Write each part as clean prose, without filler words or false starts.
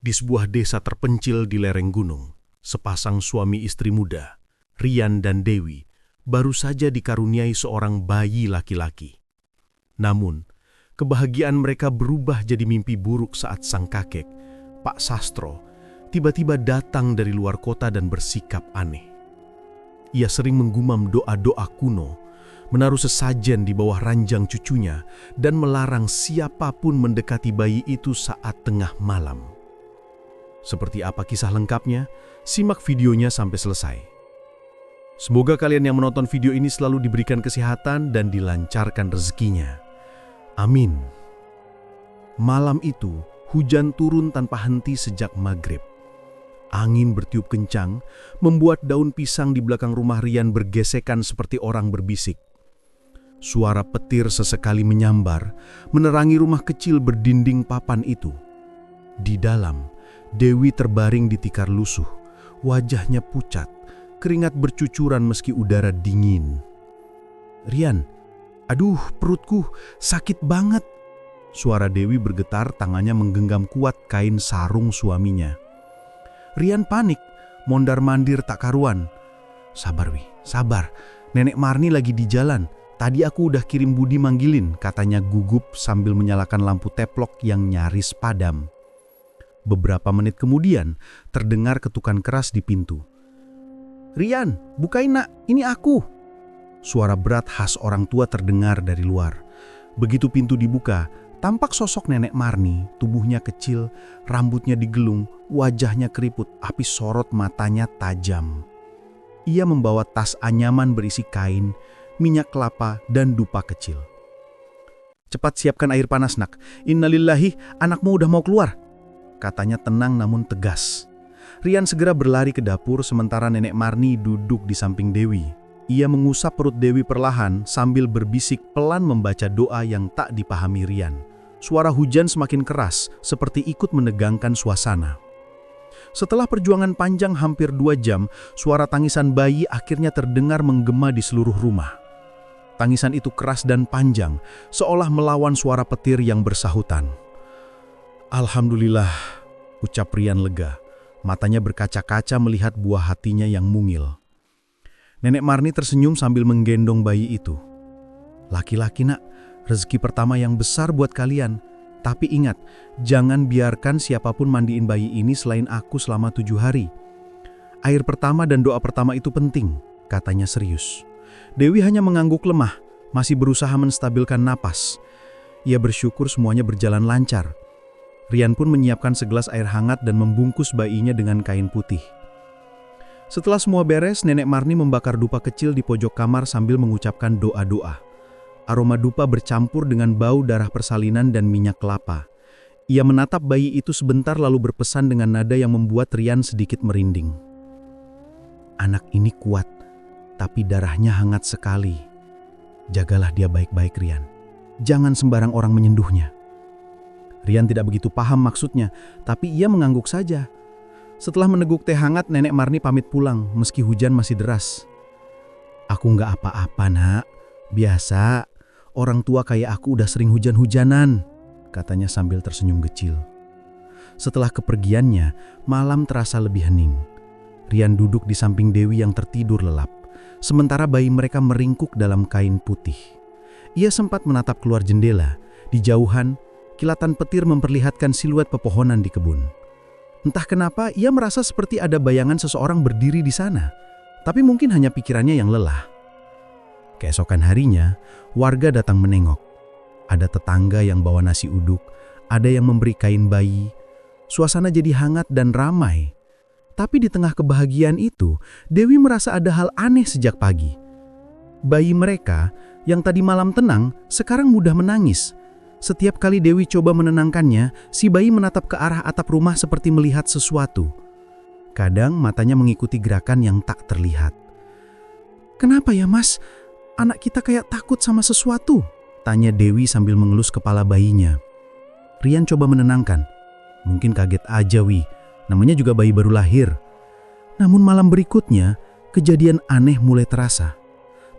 Di sebuah desa terpencil di lereng gunung, sepasang suami istri muda, Rian dan Dewi, baru saja dikaruniai seorang bayi laki-laki. Namun, kebahagiaan mereka berubah jadi mimpi buruk saat sang kakek, Pak Sastro, tiba-tiba datang dari luar kota dan bersikap aneh. Ia sering menggumam doa-doa kuno, menaruh sesajen di bawah ranjang cucunya, dan melarang siapapun mendekati bayi itu saat tengah malam. Seperti apa kisah lengkapnya? Simak videonya sampai selesai. Semoga kalian yang menonton video ini selalu diberikan kesehatan dan dilancarkan rezekinya. Amin. Malam itu, hujan turun tanpa henti sejak maghrib. Angin bertiup kencang, membuat daun pisang di belakang rumah Rian bergesekan seperti orang berbisik. Suara petir sesekali menyambar, menerangi rumah kecil berdinding papan itu. Di dalam, Dewi terbaring di tikar lusuh, wajahnya pucat, keringat bercucuran meski udara dingin. "Rian, aduh perutku, sakit banget." Suara Dewi bergetar, tangannya menggenggam kuat kain sarung suaminya. Rian panik, mondar-mandir tak karuan. "Sabar Wi, sabar, Nenek Marni lagi di jalan. Tadi aku udah kirim Budi manggilin," katanya gugup sambil menyalakan lampu teplok yang nyaris padam. Beberapa menit kemudian, terdengar ketukan keras di pintu. "Rian, bukain nak, ini aku." Suara berat khas orang tua terdengar dari luar. Begitu pintu dibuka, tampak sosok Nenek Marni, tubuhnya kecil, rambutnya digelung, wajahnya keriput, api sorot matanya tajam. Ia membawa tas anyaman berisi kain, minyak kelapa, dan dupa kecil. "Cepat siapkan air panas nak, innalillahi, anakmu udah mau keluar," katanya tenang namun tegas. Rian segera berlari ke dapur sementara Nenek Marni duduk di samping Dewi. Ia mengusap perut Dewi perlahan sambil berbisik pelan membaca doa yang tak dipahami Rian. Suara hujan semakin keras, seperti ikut menegangkan suasana. Setelah perjuangan panjang hampir 2 jam, suara tangisan bayi akhirnya terdengar menggema di seluruh rumah. Tangisan itu keras dan panjang, seolah melawan suara petir yang bersahutan. "Alhamdulillah," ucap Rian lega. Matanya berkaca-kaca melihat buah hatinya yang mungil. Nenek Marni tersenyum sambil menggendong bayi itu. "Laki-laki nak, rezeki pertama yang besar buat kalian. Tapi ingat, jangan biarkan siapapun mandiin bayi ini selain aku selama 7 hari. Air pertama dan doa pertama itu penting," katanya serius. Dewi hanya mengangguk lemah, masih berusaha menstabilkan napas. Ia bersyukur semuanya berjalan lancar. Rian pun menyiapkan segelas air hangat dan membungkus bayinya dengan kain putih. Setelah semua beres, Nenek Marni membakar dupa kecil di pojok kamar sambil mengucapkan doa-doa. Aroma dupa bercampur dengan bau darah persalinan dan minyak kelapa. Ia menatap bayi itu sebentar lalu berpesan dengan nada yang membuat Rian sedikit merinding. "Anak ini kuat, tapi darahnya hangat sekali. Jagalah dia baik-baik Rian. Jangan sembarang orang menyentuhnya." Rian tidak begitu paham maksudnya, tapi ia mengangguk saja. Setelah meneguk teh hangat, Nenek Marni pamit pulang meski hujan masih deras. "Aku nggak apa-apa nak, biasa. Orang tua kayak aku udah sering hujan-hujanan," katanya sambil tersenyum kecil. Setelah kepergiannya, malam terasa lebih hening. Rian duduk di samping Dewi yang tertidur lelap, sementara bayi mereka meringkuk dalam kain putih. Ia sempat menatap keluar jendela. Di jauhan, kilatan petir memperlihatkan siluet pepohonan di kebun. Entah kenapa, ia merasa seperti ada bayangan seseorang berdiri di sana. Tapi mungkin hanya pikirannya yang lelah. Keesokan harinya, warga datang menengok. Ada tetangga yang bawa nasi uduk, ada yang memberi kain bayi. Suasana jadi hangat dan ramai. Tapi di tengah kebahagiaan itu, Dewi merasa ada hal aneh sejak pagi. Bayi mereka, yang tadi malam tenang, sekarang mudah menangis. Setiap kali Dewi coba menenangkannya, si bayi menatap ke arah atap rumah seperti melihat sesuatu. Kadang matanya mengikuti gerakan yang tak terlihat. "Kenapa ya mas? Anak kita kayak takut sama sesuatu?" tanya Dewi sambil mengelus kepala bayinya. Rian coba menenangkan. "Mungkin kaget aja Wi, namanya juga bayi baru lahir." Namun malam berikutnya, kejadian aneh mulai terasa.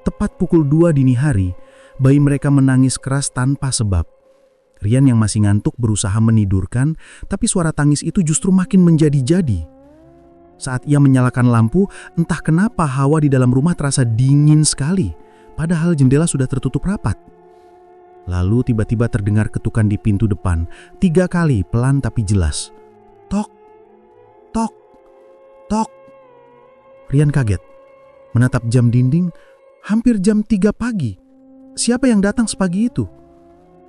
Tepat pukul 2 dini hari, bayi mereka menangis keras tanpa sebab. Rian yang masih ngantuk berusaha menidurkan, tapi suara tangis itu justru makin menjadi-jadi. Saat ia menyalakan lampu, entah kenapa hawa di dalam rumah terasa dingin sekali, padahal jendela sudah tertutup rapat. Lalu tiba-tiba terdengar ketukan di pintu depan, 3 kali pelan tapi jelas. Tok, tok, tok. Rian kaget, menatap jam dinding, hampir jam 3 pagi. Siapa yang datang sepagi itu?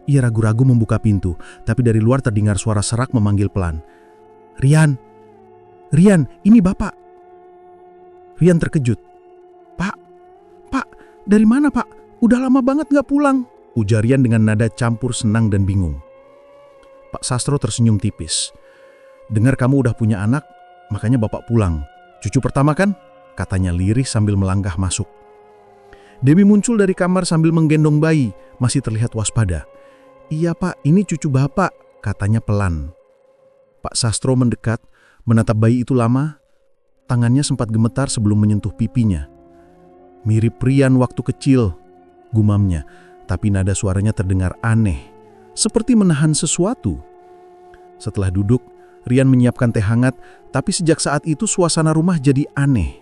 Ia ragu-ragu membuka pintu, tapi dari luar terdengar suara serak memanggil pelan. Rian, Rian, ini Bapak. Rian terkejut. Pak, dari mana Pak? Udah lama banget gak pulang, ujar Rian dengan nada campur senang dan bingung. Pak Sastro tersenyum tipis. Dengar kamu udah punya anak, makanya Bapak pulang. Cucu pertama kan? Katanya lirih sambil melangkah masuk. Dewi muncul dari kamar sambil menggendong bayi, masih terlihat waspada. Iya Pak, ini cucu Bapak, katanya pelan. Pak Sastro mendekat, menatap bayi itu lama. Tangannya sempat gemetar sebelum menyentuh pipinya. Mirip Rian waktu kecil, gumamnya, tapi nada suaranya terdengar aneh, seperti menahan sesuatu. Setelah duduk, Rian menyiapkan teh hangat, tapi sejak saat itu suasana rumah jadi aneh.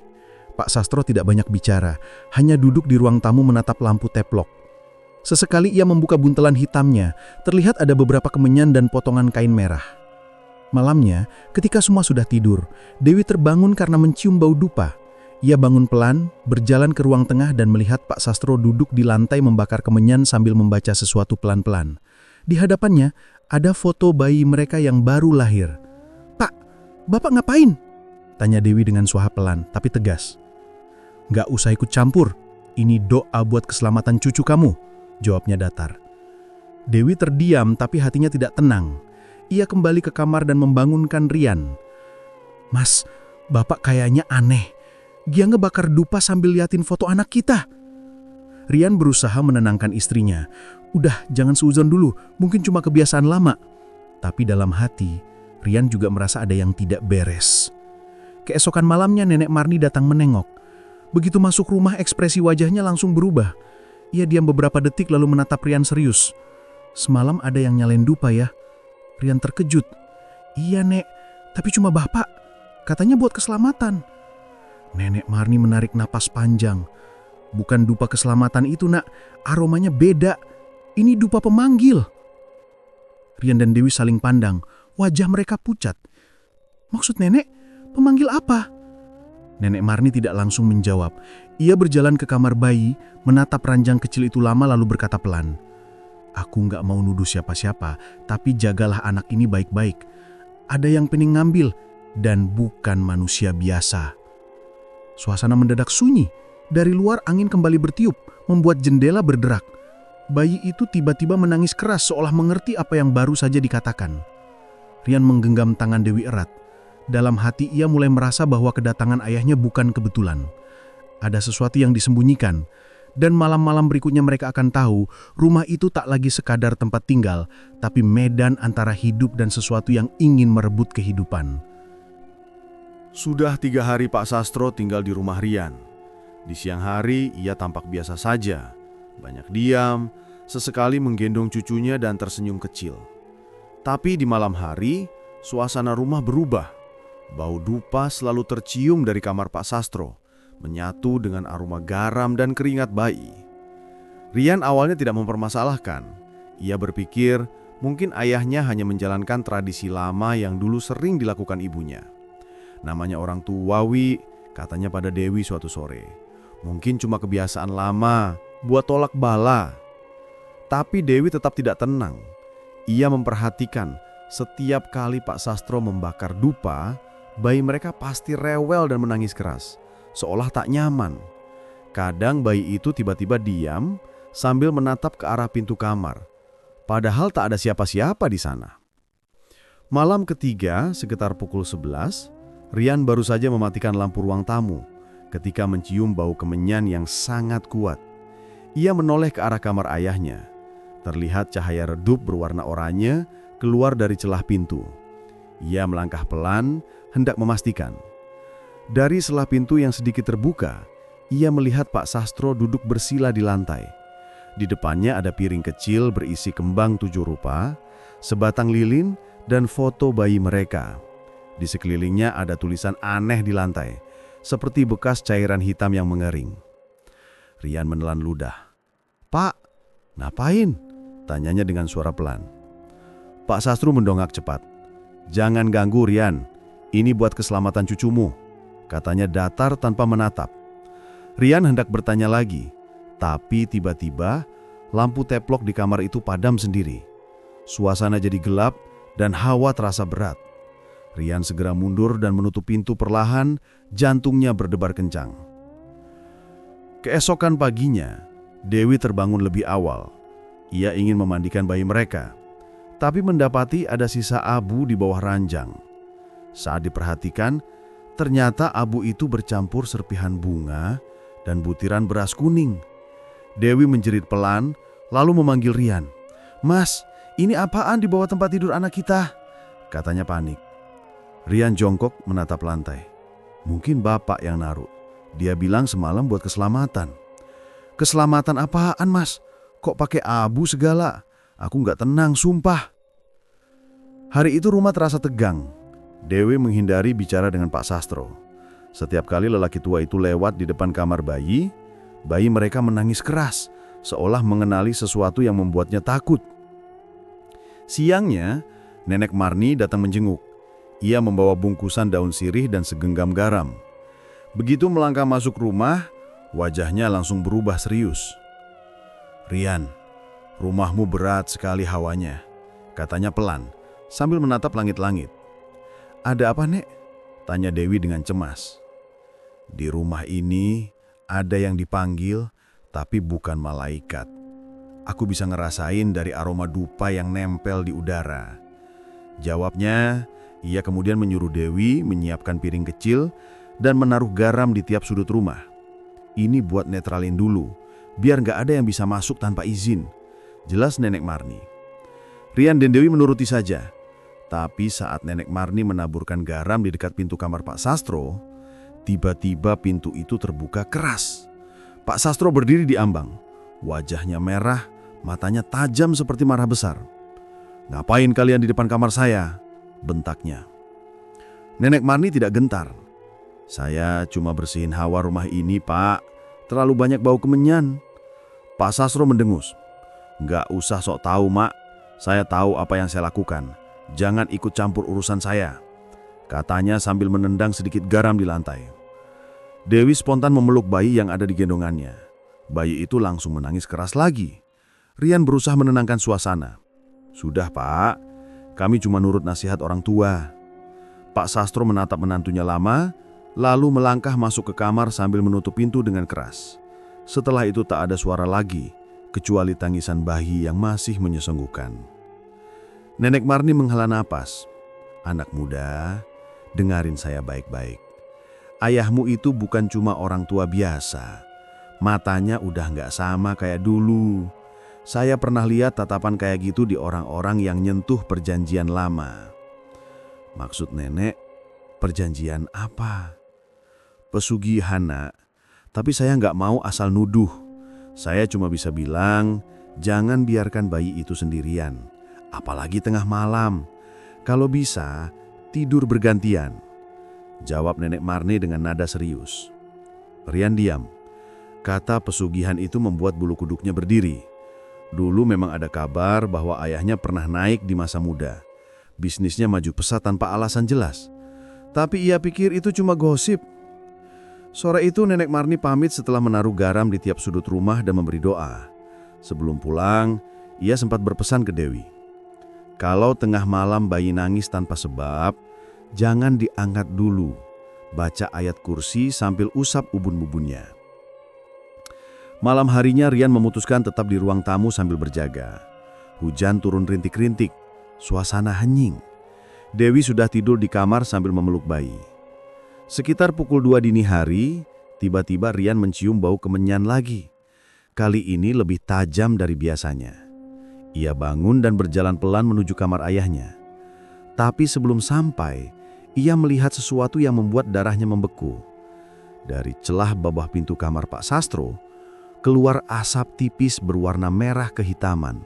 Pak Sastro tidak banyak bicara, hanya duduk di ruang tamu menatap lampu teplok. Sesekali ia membuka buntelan hitamnya, terlihat ada beberapa kemenyan dan potongan kain merah. Malamnya, ketika semua sudah tidur, Dewi terbangun karena mencium bau dupa. Ia bangun pelan, berjalan ke ruang tengah dan melihat Pak Sastro duduk di lantai membakar kemenyan sambil membaca sesuatu pelan-pelan. Di hadapannya, ada foto bayi mereka yang baru lahir. Pak, Bapak ngapain? Tanya Dewi dengan suara pelan, tapi tegas. Gak usah ikut campur, ini doa buat keselamatan cucu kamu, jawabnya datar. Dewi terdiam tapi hatinya tidak tenang. Ia kembali ke kamar dan membangunkan Rian. Mas, Bapak kayaknya aneh. Dia ngebakar dupa sambil liatin foto anak kita. Rian berusaha menenangkan istrinya. Udah, jangan seuzon dulu, mungkin cuma kebiasaan lama. Tapi dalam hati, Rian juga merasa ada yang tidak beres. Keesokan malamnya Nenek Marni datang menengok. Begitu masuk rumah, ekspresi wajahnya langsung berubah. Ia diam beberapa detik lalu menatap Rian serius. Semalam ada yang nyalain dupa ya? Rian terkejut. Iya Nek, tapi cuma Bapak. Katanya buat keselamatan. Nenek Marni menarik napas panjang. Bukan dupa keselamatan itu Nak, aromanya beda. Ini dupa pemanggil. Rian dan Dewi saling pandang, wajah mereka pucat. Maksud Nenek, pemanggil apa? Nenek Marni tidak langsung menjawab. Ia berjalan ke kamar bayi, menatap ranjang kecil itu lama lalu berkata pelan. Aku nggak mau nuduh siapa-siapa, tapi jagalah anak ini baik-baik. Ada yang pengen ngambil, dan bukan manusia biasa. Suasana mendadak sunyi. Dari luar angin kembali bertiup, membuat jendela berderak. Bayi itu tiba-tiba menangis keras seolah mengerti apa yang baru saja dikatakan. Rian menggenggam tangan Dewi erat. Dalam hati ia mulai merasa bahwa kedatangan ayahnya bukan kebetulan. Ada sesuatu yang disembunyikan. Dan malam-malam berikutnya mereka akan tahu rumah itu tak lagi sekadar tempat tinggal, tapi medan antara hidup dan sesuatu yang ingin merebut kehidupan. Sudah 3 hari Pak Sastro tinggal di rumah Rian. Di siang hari ia tampak biasa saja. Banyak diam, sesekali menggendong cucunya dan tersenyum kecil. Tapi di malam hari, suasana rumah berubah. Bau dupa selalu tercium dari kamar Pak Sastro, menyatu dengan aroma garam dan keringat bayi. Rian awalnya tidak mempermasalahkan. Ia berpikir mungkin ayahnya hanya menjalankan tradisi lama yang dulu sering dilakukan ibunya. Namanya orang tuawi, katanya pada Dewi suatu sore. Mungkin cuma kebiasaan lama, buat tolak bala. Tapi Dewi tetap tidak tenang. Ia memperhatikan setiap kali Pak Sastro membakar dupa, bayi mereka pasti rewel dan menangis keras, seolah tak nyaman. Kadang bayi itu tiba-tiba diam sambil menatap ke arah pintu kamar, padahal tak ada siapa-siapa di sana. Malam ketiga, sekitar pukul 11, Rian baru saja mematikan lampu ruang tamu ketika mencium bau kemenyan yang sangat kuat. Ia menoleh ke arah kamar ayahnya. Terlihat cahaya redup berwarna oranye keluar dari celah pintu. Ia melangkah pelan, hendak memastikan. Dari celah pintu yang sedikit terbuka, ia melihat Pak Sastro duduk bersila di lantai. Di depannya ada piring kecil berisi kembang 7 rupa, sebatang lilin, dan foto bayi mereka. Di sekelilingnya ada tulisan aneh di lantai, seperti bekas cairan hitam yang mengering. Rian menelan ludah. "Pak, ngapain?" tanyanya dengan suara pelan. Pak Sastro mendongak cepat. "Jangan ganggu, Rian. Ini buat keselamatan cucumu," katanya datar tanpa menatap. Rian hendak bertanya lagi, tapi tiba-tiba lampu teplok di kamar itu padam sendiri. Suasana jadi gelap dan hawa terasa berat. Rian segera mundur dan menutup pintu perlahan, jantungnya berdebar kencang. Keesokan paginya, Dewi terbangun lebih awal. Ia ingin memandikan bayi mereka, tapi mendapati ada sisa abu di bawah ranjang. Saat diperhatikan, ternyata abu itu bercampur serpihan bunga dan butiran beras kuning. Dewi menjerit pelan, lalu memanggil Rian. "Mas, ini apaan di bawah tempat tidur anak kita?" katanya panik. Rian jongkok menatap lantai. "Mungkin bapak yang naruh. Dia bilang semalam buat keselamatan." "Keselamatan apaan, Mas? Kok pakai abu segala? Aku nggak tenang, sumpah." Hari itu rumah terasa tegang. Dewi menghindari bicara dengan Pak Sastro. Setiap kali lelaki tua itu lewat di depan kamar bayi mereka menangis keras, seolah mengenali sesuatu yang membuatnya takut. Siangnya, Nenek Marni datang menjenguk. Ia membawa bungkusan daun sirih dan segenggam garam. Begitu melangkah masuk rumah, wajahnya langsung berubah serius. "Rian, rumahmu berat sekali hawanya," katanya pelan, sambil menatap langit-langit. "Ada apa, Nek?" tanya Dewi dengan cemas. "Di rumah ini ada yang dipanggil, tapi bukan malaikat. Aku bisa ngerasain dari aroma dupa yang nempel di udara," jawabnya. Ia kemudian menyuruh Dewi menyiapkan piring kecil dan menaruh garam di tiap sudut rumah. "Ini buat netralin dulu, biar nggak ada yang bisa masuk tanpa izin," jelas Nenek Marni. Rian dan Dewi menuruti saja. Tapi saat Nenek Marni menaburkan garam di dekat pintu kamar Pak Sastro, tiba-tiba pintu itu terbuka keras. Pak Sastro berdiri di ambang. Wajahnya merah, matanya tajam seperti marah besar. "Ngapain kalian di depan kamar saya?" bentaknya. Nenek Marni tidak gentar. "Saya cuma bersihin hawa rumah ini, Pak. Terlalu banyak bau kemenyan." Pak Sastro mendengus. "Nggak usah sok tahu, Mak. Saya tahu apa yang saya lakukan. Jangan ikut campur urusan saya," katanya sambil menendang sedikit garam di lantai. Dewi spontan memeluk bayi yang ada di gendongannya. Bayi itu langsung menangis keras lagi. Rian berusaha menenangkan suasana. "Sudah, Pak. Kami cuma nurut nasihat orang tua." Pak Sastro menatap menantunya lama, lalu melangkah masuk ke kamar sambil menutup pintu dengan keras. Setelah itu tak ada suara lagi, kecuali tangisan bayi yang masih menyesenggukan. Nenek Marni menghela napas. "Anak muda, dengarin saya baik-baik. Ayahmu itu bukan cuma orang tua biasa. Matanya udah nggak sama kayak dulu. Saya pernah lihat tatapan kayak gitu di orang-orang yang nyentuh perjanjian lama." "Maksud nenek, perjanjian apa?" "Pesugihan, Nak. Tapi saya nggak mau asal nuduh. Saya cuma bisa bilang, jangan biarkan bayi itu sendirian. Apalagi tengah malam. Kalau bisa, tidur bergantian," jawab Nenek Marni dengan nada serius. Rian diam. Kata pesugihan itu membuat bulu kuduknya berdiri. Dulu memang ada kabar bahwa ayahnya pernah naik di masa muda. Bisnisnya maju pesat tanpa alasan jelas. Tapi ia pikir itu cuma gosip. Sore itu Nenek Marni pamit setelah menaruh garam di tiap sudut rumah dan memberi doa. Sebelum pulang, ia sempat berpesan ke Dewi. Kalau tengah malam bayi nangis tanpa sebab, jangan diangkat dulu. Baca ayat kursi sambil usap ubun-ubunnya. Malam harinya Rian memutuskan tetap di ruang tamu sambil berjaga. Hujan turun rintik-rintik, suasana hening. Dewi sudah tidur di kamar sambil memeluk bayi. Sekitar pukul 2 dini hari, tiba-tiba Rian mencium bau kemenyan lagi. Kali ini lebih tajam dari biasanya. Ia bangun dan berjalan pelan menuju kamar ayahnya. Tapi sebelum sampai, ia melihat sesuatu yang membuat darahnya membeku. Dari celah bawah pintu kamar Pak Sastro, keluar asap tipis berwarna merah kehitaman.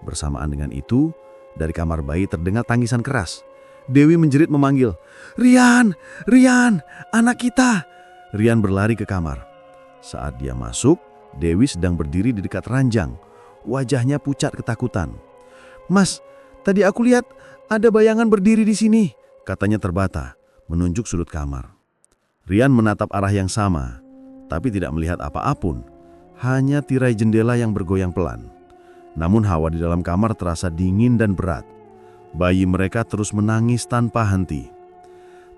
Bersamaan dengan itu, dari kamar bayi terdengar tangisan keras. Dewi menjerit memanggil, "Rian! Rian! Anak kita!" Rian berlari ke kamar. Saat dia masuk, Dewi sedang berdiri di dekat ranjang. Wajahnya pucat ketakutan. "Mas, tadi aku lihat ada bayangan berdiri di sini," katanya terbata, menunjuk sudut kamar. Rian menatap arah yang sama, tapi tidak melihat apa-apun. Hanya tirai jendela yang bergoyang pelan. Namun hawa di dalam kamar terasa dingin dan berat. Bayi mereka terus menangis tanpa henti.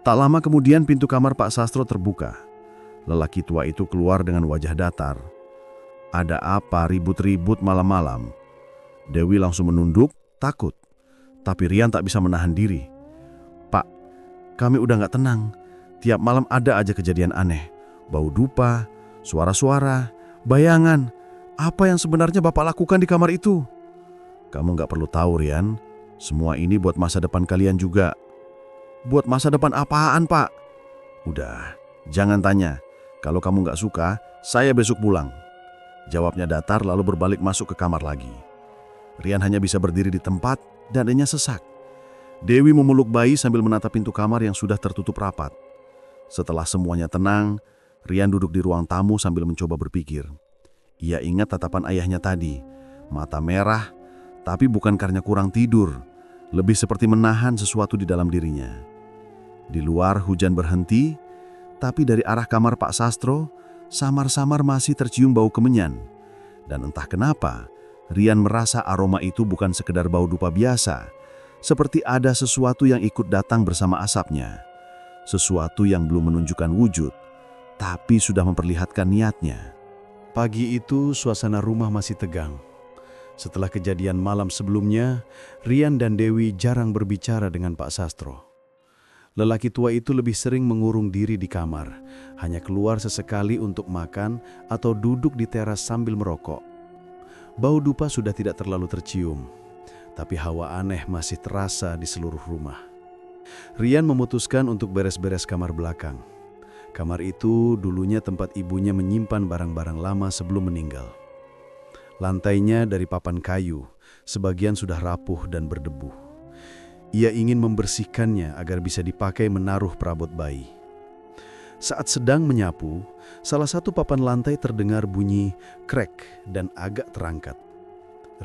Tak lama kemudian pintu kamar Pak Sastro terbuka. Lelaki tua itu keluar dengan wajah datar. "Ada apa ribut-ribut malam-malam?" Dewi langsung menunduk, takut. Tapi Rian tak bisa menahan diri. "Pak, kami udah gak tenang. Tiap malam ada aja kejadian aneh. Bau dupa, suara-suara, bayangan. Apa yang sebenarnya Bapak lakukan di kamar itu?" "Kamu gak perlu tahu, Rian. Semua ini buat masa depan kalian juga." "Buat masa depan apaan, Pak?" "Udah, jangan tanya. Kalau kamu gak suka, saya besok pulang." Jawabnya datar lalu berbalik masuk ke kamar lagi. Rian hanya bisa berdiri di tempat, dadanya sesak. Dewi memeluk bayi sambil menatap pintu kamar yang sudah tertutup rapat. Setelah semuanya tenang, Rian duduk di ruang tamu sambil mencoba berpikir. Ia ingat tatapan ayahnya tadi, mata merah, tapi bukan karena kurang tidur, lebih seperti menahan sesuatu di dalam dirinya. Di luar hujan berhenti, tapi dari arah kamar Pak Sastro, samar-samar masih tercium bau kemenyan. Dan entah kenapa, Rian merasa aroma itu bukan sekedar bau dupa biasa, seperti ada sesuatu yang ikut datang bersama asapnya. Sesuatu yang belum menunjukkan wujud, tapi sudah memperlihatkan niatnya. Pagi itu suasana rumah masih tegang. Setelah kejadian malam sebelumnya, Rian dan Dewi jarang berbicara dengan Pak Sastro. Lelaki tua itu lebih sering mengurung diri di kamar, hanya keluar sesekali untuk makan atau duduk di teras sambil merokok. Bau dupa sudah tidak terlalu tercium, tapi hawa aneh masih terasa di seluruh rumah. Rian memutuskan untuk beres-beres kamar belakang. Kamar itu dulunya tempat ibunya menyimpan barang-barang lama sebelum meninggal. Lantainya dari papan kayu, sebagian sudah rapuh dan berdebu. Ia ingin membersihkannya agar bisa dipakai menaruh perabot bayi. Saat sedang menyapu, salah satu papan lantai terdengar bunyi krek dan agak terangkat.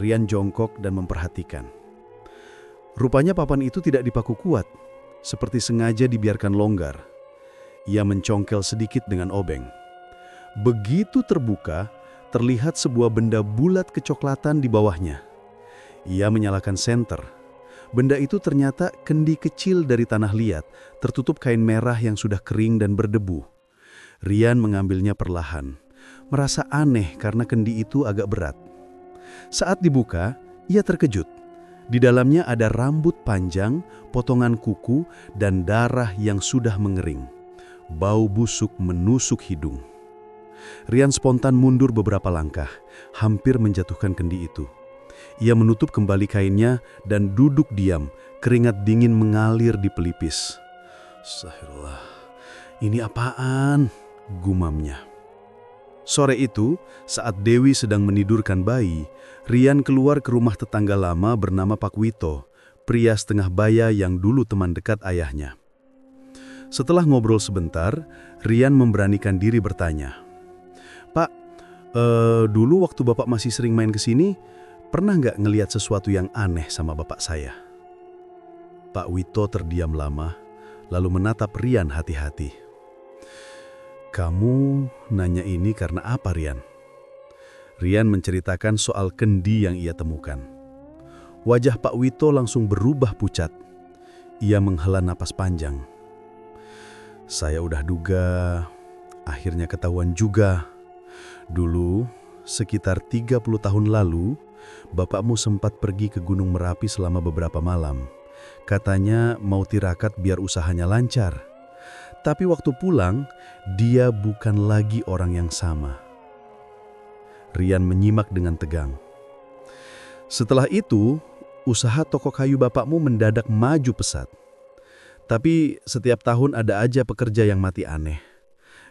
Rian jongkok dan memperhatikan. Rupanya papan itu tidak dipaku kuat, seperti sengaja dibiarkan longgar. Ia mencongkel sedikit dengan obeng. Begitu terbuka, terlihat sebuah benda bulat kecoklatan di bawahnya. Ia menyalakan senter. Benda itu ternyata kendi kecil dari tanah liat, tertutup kain merah yang sudah kering dan berdebu. Rian mengambilnya perlahan, merasa aneh karena kendi itu agak berat. Saat dibuka, ia terkejut. Di dalamnya ada rambut panjang, potongan kuku, dan darah yang sudah mengering. Bau busuk menusuk hidung. Rian spontan mundur beberapa langkah, hampir menjatuhkan kendi itu. Ia menutup kembali kainnya dan duduk diam, keringat dingin mengalir di pelipis. "Astagfirullah, ini apaan?" gumamnya. Sore itu, saat Dewi sedang menidurkan bayi, Rian keluar ke rumah tetangga lama bernama Pak Wito, pria setengah baya yang dulu teman dekat ayahnya. Setelah ngobrol sebentar, Rian memberanikan diri bertanya, "Pak, dulu waktu Bapak masih sering main ke sini, pernah nggak ngelihat sesuatu yang aneh sama Bapak saya?" Pak Wito terdiam lama, lalu menatap Rian hati-hati. "Kamu nanya ini karena apa, Rian?" Rian menceritakan soal kendi yang ia temukan. Wajah Pak Wito langsung berubah pucat. Ia menghela napas panjang. "Saya udah duga, akhirnya ketahuan juga. Dulu, sekitar 30 tahun lalu, Bapakmu sempat pergi ke Gunung Merapi selama beberapa malam. Katanya mau tirakat biar usahanya lancar. Tapi waktu pulang, dia bukan lagi orang yang sama." Rian menyimak dengan tegang. "Setelah itu, usaha toko kayu Bapakmu mendadak maju pesat. Tapi setiap tahun ada aja pekerja yang mati aneh.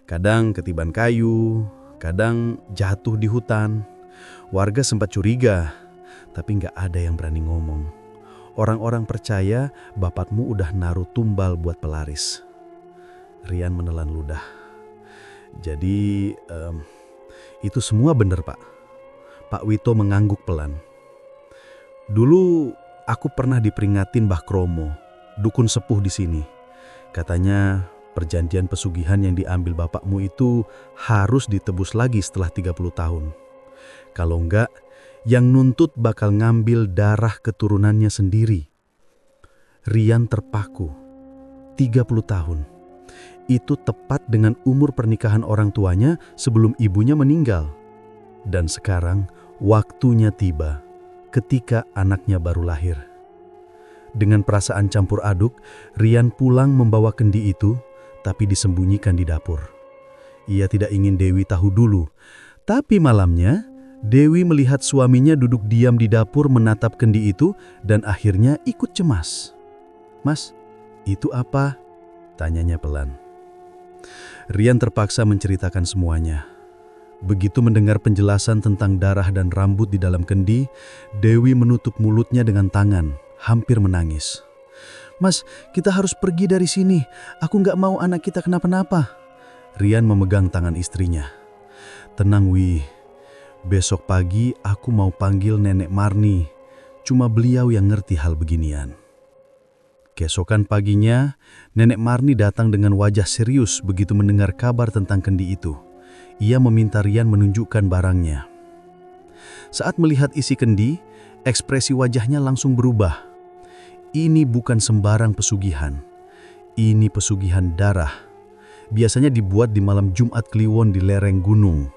Kadang ketiban kayu, Kadang jatuh di hutan. Warga sempat curiga, tapi nggak ada yang berani ngomong. Orang-orang percaya bapakmu udah naruh tumbal buat pelaris. Rian menelan ludah. Jadi, itu semua benar, Pak. Pak Wito mengangguk pelan. Dulu aku pernah diperingatin Mbah Kromo, dukun sepuh di sini. Katanya perjanjian pesugihan yang diambil bapakmu itu harus ditebus lagi setelah 30 tahun. Kalau enggak, yang nuntut bakal ngambil darah keturunannya sendiri. Rian terpaku. 30 tahun. Itu tepat dengan umur pernikahan orang tuanya sebelum ibunya meninggal. Dan sekarang waktunya tiba ketika anaknya baru lahir. Dengan perasaan campur aduk, Rian pulang membawa kendi itu, tapi disembunyikan di dapur. Ia tidak ingin Dewi tahu dulu, tapi malamnya Dewi melihat suaminya duduk diam di dapur menatap kendi itu dan akhirnya ikut cemas. "Mas, itu apa?" tanyanya pelan. Rian terpaksa menceritakan semuanya. Begitu mendengar penjelasan tentang darah dan rambut di dalam kendi, Dewi menutup mulutnya dengan tangan, hampir menangis. "Mas, kita harus pergi dari sini. Aku nggak mau anak kita kenapa-napa." Rian memegang tangan istrinya. "Tenang, Wi. Besok pagi aku mau panggil Nenek Marni. Cuma beliau yang ngerti hal beginian." Keesokan paginya, Nenek Marni datang dengan wajah serius begitu mendengar kabar tentang kendi itu. Ia meminta Rian menunjukkan barangnya. Saat melihat isi kendi, ekspresi wajahnya langsung berubah. Ini bukan sembarang pesugihan. Ini pesugihan darah. Biasanya dibuat di malam Jumat Kliwon di lereng gunung.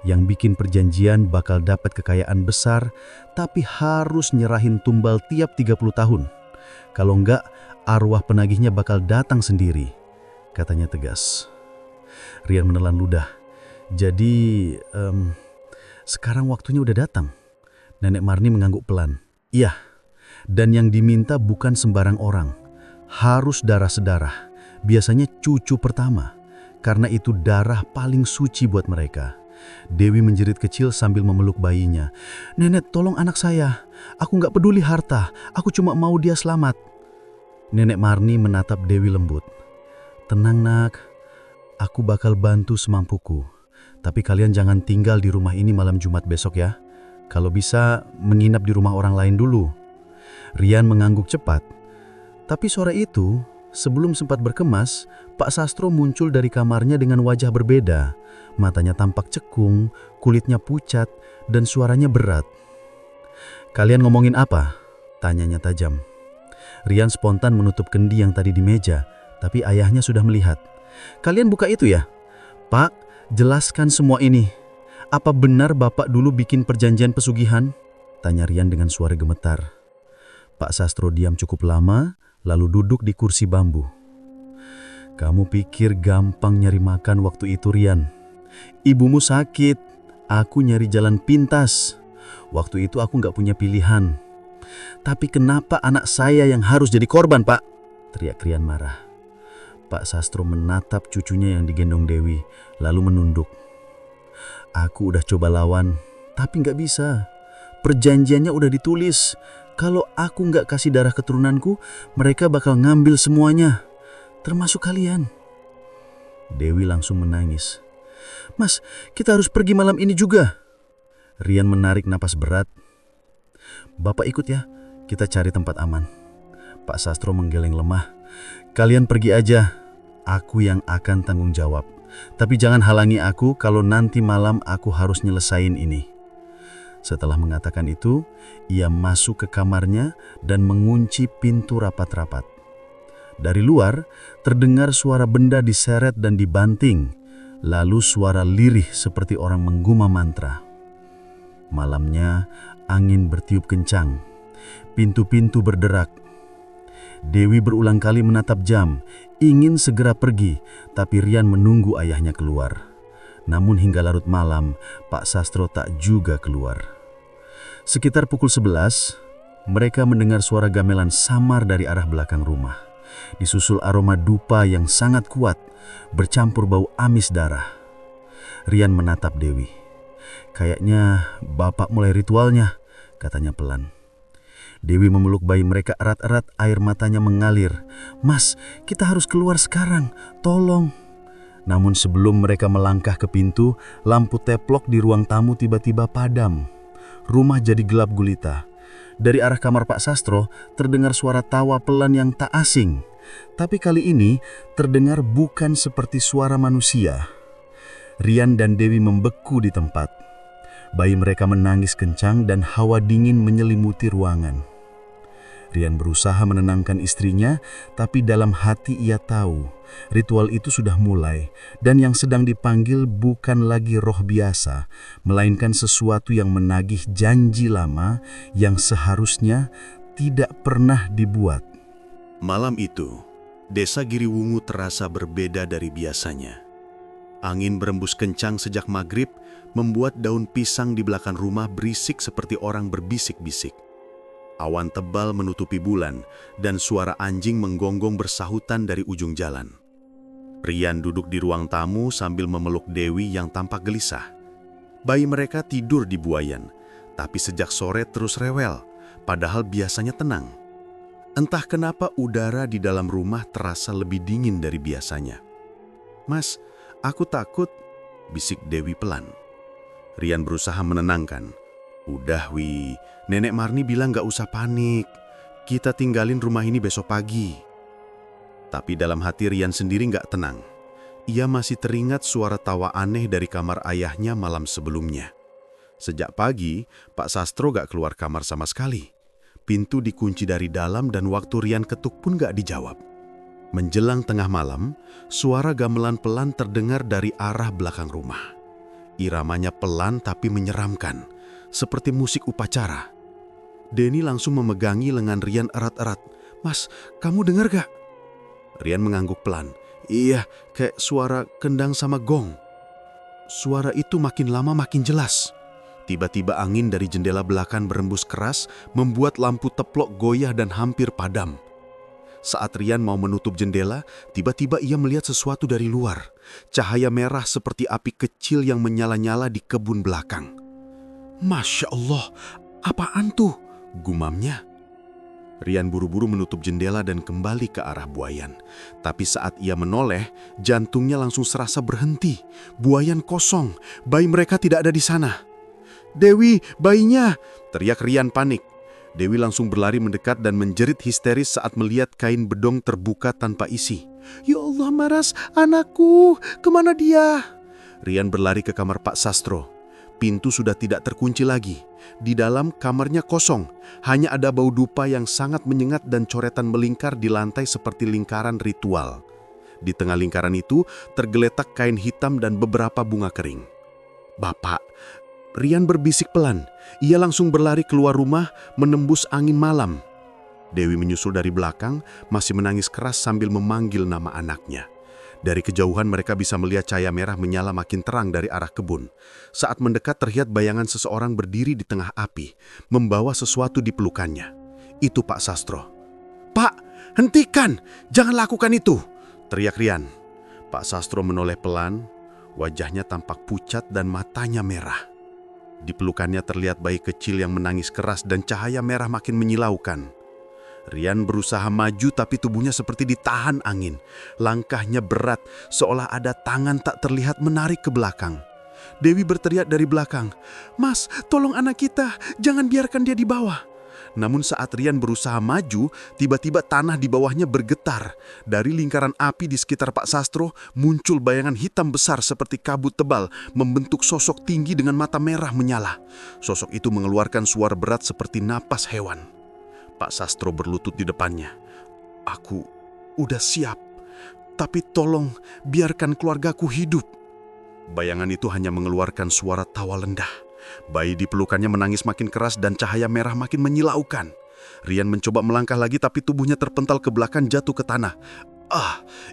Yang bikin perjanjian bakal dapat kekayaan besar, tapi harus nyerahin tumbal tiap 30 tahun. Kalau enggak, arwah penagihnya bakal datang sendiri, katanya tegas. Rian menelan ludah. "Jadi, sekarang waktunya udah datang." Nenek Marni mengangguk pelan. "Iya, dan yang diminta bukan sembarang orang. Harus darah sedarah, biasanya cucu pertama, karena itu darah paling suci buat mereka." Dewi menjerit kecil sambil memeluk bayinya. "Nenek, tolong anak saya. Aku nggak peduli harta, aku cuma mau dia selamat." Nenek Marni menatap Dewi lembut. "Tenang, nak. Aku bakal bantu semampuku. Tapi kalian jangan tinggal di rumah ini malam Jumat besok ya. Kalau bisa, menginap di rumah orang lain dulu." Rian mengangguk cepat. Tapi sore itu, sebelum sempat berkemas, Pak Sastro muncul dari kamarnya dengan wajah berbeda. Matanya tampak cekung, kulitnya pucat, dan suaranya berat. "Kalian ngomongin apa?" tanyanya tajam. Rian spontan menutup kendi yang tadi di meja, tapi ayahnya sudah melihat. "Kalian buka itu ya?" "Pak, jelaskan semua ini. Apa benar Bapak dulu bikin perjanjian pesugihan?" tanya Rian dengan suara gemetar. Pak Sastro diam cukup lama, lalu duduk di kursi bambu. "Kamu pikir gampang nyari makan waktu itu, Rian? Ibumu sakit, aku nyari jalan pintas. Waktu itu aku nggak punya pilihan. Tapi kenapa anak saya yang harus jadi korban, Pak?" teriak Rian marah. Pak Sastro menatap cucunya yang digendong Dewi, lalu menunduk. "Aku udah coba lawan, tapi nggak bisa. Perjanjiannya udah ditulis. Kalau aku nggak kasih darah keturunanku, mereka bakal ngambil semuanya, termasuk kalian." Dewi langsung menangis. "Mas, kita harus pergi malam ini juga." Rian menarik napas berat. "Bapak ikut ya, kita cari tempat aman." Pak Sastro menggeleng lemah. "Kalian pergi aja, aku yang akan tanggung jawab. Tapi jangan halangi aku kalau nanti malam aku harus nyelesain ini." Setelah mengatakan itu, ia masuk ke kamarnya dan mengunci pintu rapat-rapat. Dari luar, terdengar suara benda diseret dan dibanting, lalu suara lirih seperti orang menggumam mantra. Malamnya, angin bertiup kencang. Pintu-pintu berderak. Dewi berulang kali menatap jam, ingin segera pergi, tapi Rian menunggu ayahnya keluar. Namun hingga larut malam, Pak Sastro tak juga keluar. Sekitar pukul 11, mereka mendengar suara gamelan samar dari arah belakang rumah. Disusul aroma dupa yang sangat kuat, bercampur bau amis darah. Rian menatap Dewi. "Kayaknya bapak mulai ritualnya," katanya pelan. Dewi memeluk bayi mereka erat-erat, air matanya mengalir. "Mas, kita harus keluar sekarang, tolong." Namun sebelum mereka melangkah ke pintu, lampu teplok di ruang tamu tiba-tiba padam. Rumah jadi gelap gulita. Dari arah kamar Pak Sastro terdengar suara tawa pelan yang tak asing. Tapi kali ini terdengar bukan seperti suara manusia. Rian dan Dewi membeku di tempat. Bayi mereka menangis kencang dan hawa dingin menyelimuti ruangan. Rian berusaha menenangkan istrinya, tapi dalam hati ia tahu ritual itu sudah mulai dan yang sedang dipanggil bukan lagi roh biasa, melainkan sesuatu yang menagih janji lama yang seharusnya tidak pernah dibuat. Malam itu, desa Giriwungu terasa berbeda dari biasanya. Angin berembus kencang sejak maghrib, membuat daun pisang di belakang rumah berisik seperti orang berbisik-bisik. Awan tebal menutupi bulan, dan suara anjing menggonggong bersahutan dari ujung jalan. Rian duduk di ruang tamu sambil memeluk Dewi yang tampak gelisah. Bayi mereka tidur di buayan, tapi sejak sore terus rewel, padahal biasanya tenang. Entah kenapa udara di dalam rumah terasa lebih dingin dari biasanya. "Mas, aku takut," bisik Dewi pelan. Rian berusaha menenangkan. "Udah, Wi, Nenek Marni bilang gak usah panik. Kita tinggalin rumah ini besok pagi." Tapi dalam hati Rian sendiri gak tenang. Ia masih teringat suara tawa aneh dari kamar ayahnya malam sebelumnya. Sejak pagi, Pak Sastro gak keluar kamar sama sekali. Pintu dikunci dari dalam dan waktu Rian ketuk pun gak dijawab. Menjelang tengah malam, suara gamelan pelan terdengar dari arah belakang rumah. Iramanya pelan tapi menyeramkan, seperti musik upacara. Denny langsung memegangi lengan Rian erat-erat. "Mas, kamu dengar gak?" Rian mengangguk pelan. "Iya, kayak suara kendang sama gong." Suara itu makin lama makin jelas. Tiba-tiba angin dari jendela belakang berembus keras, membuat lampu teplok goyah dan hampir padam. Saat Rian mau menutup jendela, tiba-tiba ia melihat sesuatu dari luar. Cahaya merah seperti api kecil yang menyala-nyala di kebun belakang. "Masya Allah, apaan tuh?" gumamnya. Rian buru-buru menutup jendela dan kembali ke arah buayan. Tapi saat ia menoleh, jantungnya langsung serasa berhenti. Buayan kosong, bayi mereka tidak ada di sana. "Dewi, bayinya!" teriak Rian panik. Dewi langsung berlari mendekat dan menjerit histeris saat melihat kain bedong terbuka tanpa isi. "Ya Allah, Maras, anakku, kemana dia?" Rian berlari ke kamar Pak Sastro. Pintu sudah tidak terkunci lagi. Di dalam kamarnya kosong, hanya ada bau dupa yang sangat menyengat dan coretan melingkar di lantai seperti lingkaran ritual. Di tengah lingkaran itu tergeletak kain hitam dan beberapa bunga kering. "Bapak," Rian berbisik pelan. Ia langsung berlari keluar rumah, menembus angin malam. Dewi menyusul dari belakang, masih menangis keras sambil memanggil nama anaknya. Dari kejauhan mereka bisa melihat cahaya merah menyala makin terang dari arah kebun. Saat mendekat terlihat bayangan seseorang berdiri di tengah api, membawa sesuatu di pelukannya. Itu Pak Sastro. "Pak, hentikan! Jangan lakukan itu!" teriak Rian. Pak Sastro menoleh pelan, wajahnya tampak pucat dan matanya merah. Di pelukannya terlihat bayi kecil yang menangis keras dan cahaya merah makin menyilaukan. Rian berusaha maju tapi tubuhnya seperti ditahan angin. Langkahnya berat, seolah ada tangan tak terlihat menarik ke belakang. Dewi berteriak dari belakang, "Mas, tolong anak kita, jangan biarkan dia dibawa." Namun saat Rian berusaha maju, tiba-tiba tanah di bawahnya bergetar. Dari lingkaran api di sekitar Pak Sastro, muncul bayangan hitam besar seperti kabut tebal, membentuk sosok tinggi dengan mata merah menyala. Sosok itu mengeluarkan suara berat seperti napas hewan. Pak Sastro berlutut di depannya. "Aku udah siap, tapi tolong biarkan keluargaku hidup." Bayangan itu hanya mengeluarkan suara tawa lendah. Bayi di pelukannya menangis makin keras dan cahaya merah makin menyilaukan. Rian mencoba melangkah lagi tapi tubuhnya terpental ke belakang jatuh ke tanah.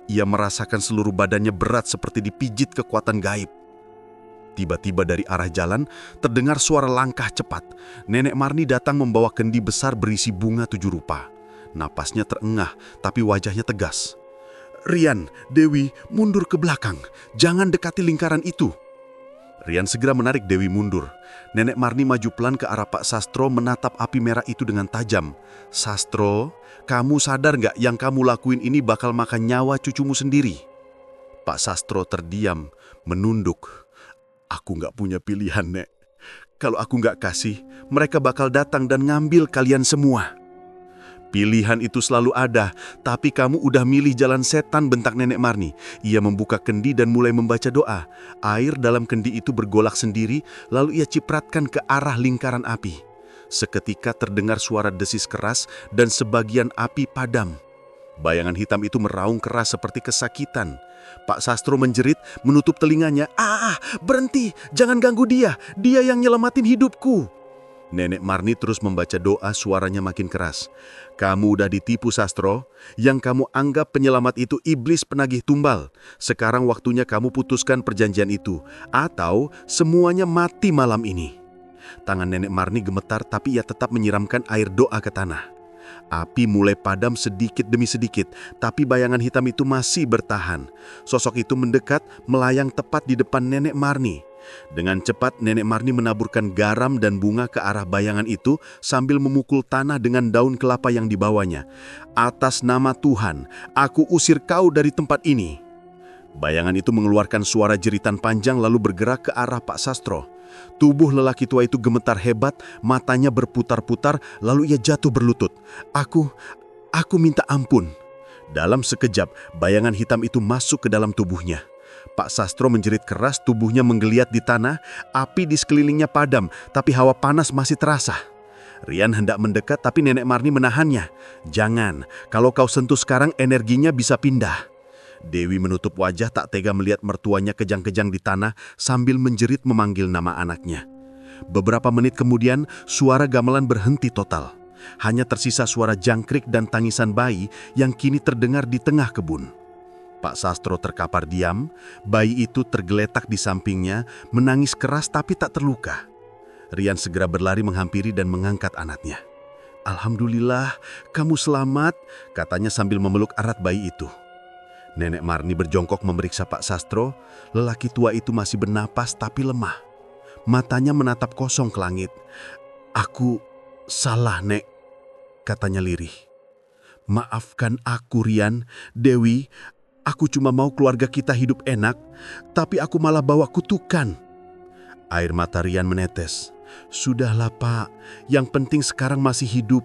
Ia merasakan seluruh badannya berat seperti dipijit kekuatan gaib. Tiba-tiba dari arah jalan terdengar suara langkah cepat. Nenek Marni datang membawa kendi besar berisi bunga 7 rupa. Napasnya terengah tapi wajahnya tegas. "Rian, Dewi, mundur ke belakang. Jangan dekati lingkaran itu." Rian segera menarik Dewi mundur. Nenek Marni maju pelan ke arah Pak Sastro menatap api merah itu dengan tajam. "Sastro, kamu sadar nggak yang kamu lakuin ini bakal makan nyawa cucumu sendiri?" Pak Sastro terdiam, menunduk. "Aku nggak punya pilihan, Nek. Kalau aku nggak kasih, mereka bakal datang dan ngambil kalian semua." "Pilihan itu selalu ada, tapi kamu udah milih jalan setan," bentak Nenek Marni. Ia membuka kendi dan mulai membaca doa. Air dalam kendi itu bergolak sendiri, lalu ia cipratkan ke arah lingkaran api. Seketika terdengar suara desis keras dan sebagian api padam. Bayangan hitam itu meraung keras seperti kesakitan. Pak Sastro menjerit, menutup telinganya. Berhenti, jangan ganggu dia yang nyelamatin hidupku." Nenek Marni terus membaca doa, suaranya makin keras. "Kamu udah ditipu, Sastro. Yang kamu anggap penyelamat itu iblis penagih tumbal. Sekarang waktunya kamu putuskan perjanjian itu, atau semuanya mati malam ini." Tangan Nenek Marni gemetar, tapi ia tetap menyiramkan air doa ke tanah. Api mulai padam sedikit demi sedikit, tapi bayangan hitam itu masih bertahan. Sosok itu mendekat, melayang tepat di depan Nenek Marni. Dengan cepat, Nenek Marni menaburkan garam dan bunga ke arah bayangan itu sambil memukul tanah dengan daun kelapa yang dibawanya. "Atas nama Tuhan, aku usir kau dari tempat ini." Bayangan itu mengeluarkan suara jeritan panjang lalu bergerak ke arah Pak Sastro. Tubuh lelaki tua itu gemetar hebat, matanya berputar-putar, lalu ia jatuh berlutut. Aku minta ampun." Dalam sekejap, bayangan hitam itu masuk ke dalam tubuhnya. Pak Sastro menjerit keras, tubuhnya menggeliat di tanah, api di sekelilingnya padam, tapi hawa panas masih terasa. Rian hendak mendekat, tapi Nenek Marni menahannya. "Jangan, kalau kau sentuh sekarang energinya bisa pindah." Dewi menutup wajah, tak tega melihat mertuanya kejang-kejang di tanah sambil menjerit memanggil nama anaknya. Beberapa menit kemudian, suara gamelan berhenti total. Hanya tersisa suara jangkrik dan tangisan bayi yang kini terdengar di tengah kebun. Pak Sastro terkapar diam, bayi itu tergeletak di sampingnya, menangis keras tapi tak terluka. Rian segera berlari menghampiri dan mengangkat anaknya. "Alhamdulillah, kamu selamat," katanya sambil memeluk erat bayi itu. Nenek Marni berjongkok memeriksa Pak Sastro. Lelaki tua itu masih bernapas tapi lemah. Matanya menatap kosong ke langit. "Aku salah, Nek," katanya lirih. "Maafkan aku, Rian, Dewi. Aku cuma mau keluarga kita hidup enak, tapi aku malah bawa kutukan." Air mata Rian menetes. "Sudahlah, Pak. Yang penting sekarang masih hidup."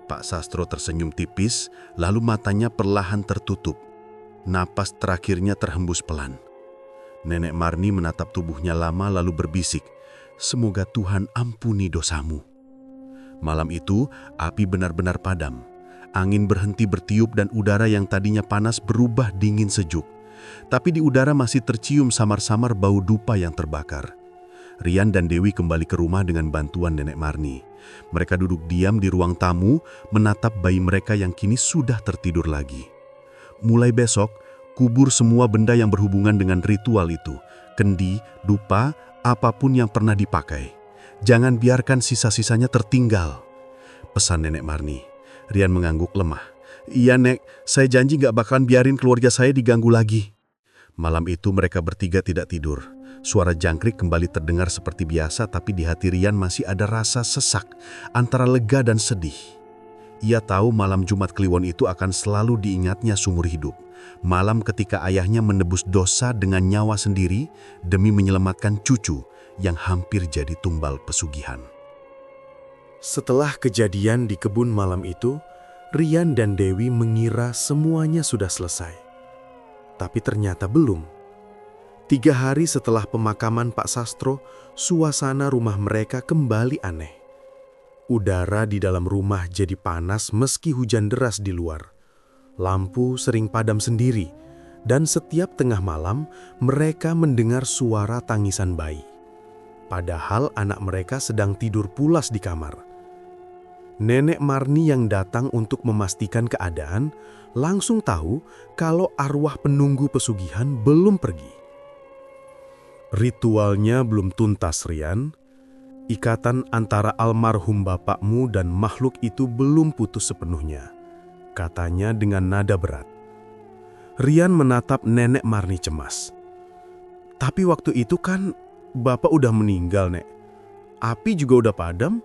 Pak Sastro tersenyum tipis, lalu matanya perlahan tertutup. Napas terakhirnya terhembus pelan. Nenek Marni menatap tubuhnya lama lalu berbisik, "Semoga Tuhan ampuni dosamu." Malam itu, api benar-benar padam. Angin berhenti bertiup dan udara yang tadinya panas berubah dingin sejuk. Tapi di udara masih tercium samar-samar bau dupa yang terbakar. Rian dan Dewi kembali ke rumah dengan bantuan Nenek Marni. Mereka duduk diam di ruang tamu, menatap bayi mereka yang kini sudah tertidur lagi. Mulai besok, kubur semua benda yang berhubungan dengan ritual itu. Kendi, dupa, apapun yang pernah dipakai. Jangan biarkan sisa-sisanya tertinggal, pesan Nenek Marni. Rian mengangguk lemah. "Iya, Nek, saya janji gak bakalan biarin keluarga saya diganggu lagi." Malam itu mereka bertiga tidak tidur. Suara jangkrik kembali terdengar seperti biasa, tapi di hati Rian masih ada rasa sesak, antara lega dan sedih. Ia tahu malam Jumat Kliwon itu akan selalu diingatnya seumur hidup. Malam ketika ayahnya menebus dosa dengan nyawa sendiri demi menyelamatkan cucu yang hampir jadi tumbal pesugihan. Setelah kejadian di kebun malam itu, Rian dan Dewi mengira semuanya sudah selesai. Tapi ternyata belum. 3 hari setelah pemakaman Pak Sastro, suasana rumah mereka kembali aneh. Udara di dalam rumah jadi panas meski hujan deras di luar. Lampu sering padam sendiri, dan setiap tengah malam mereka mendengar suara tangisan bayi. Padahal anak mereka sedang tidur pulas di kamar. Nenek Marni yang datang untuk memastikan keadaan langsung tahu kalau arwah penunggu pesugihan belum pergi. Ritualnya belum tuntas, Rian. Ikatan antara almarhum bapakmu dan makhluk itu belum putus sepenuhnya, katanya dengan nada berat. Rian menatap Nenek Marni cemas. Tapi waktu itu kan Bapak udah meninggal, Nek. Api juga udah padam.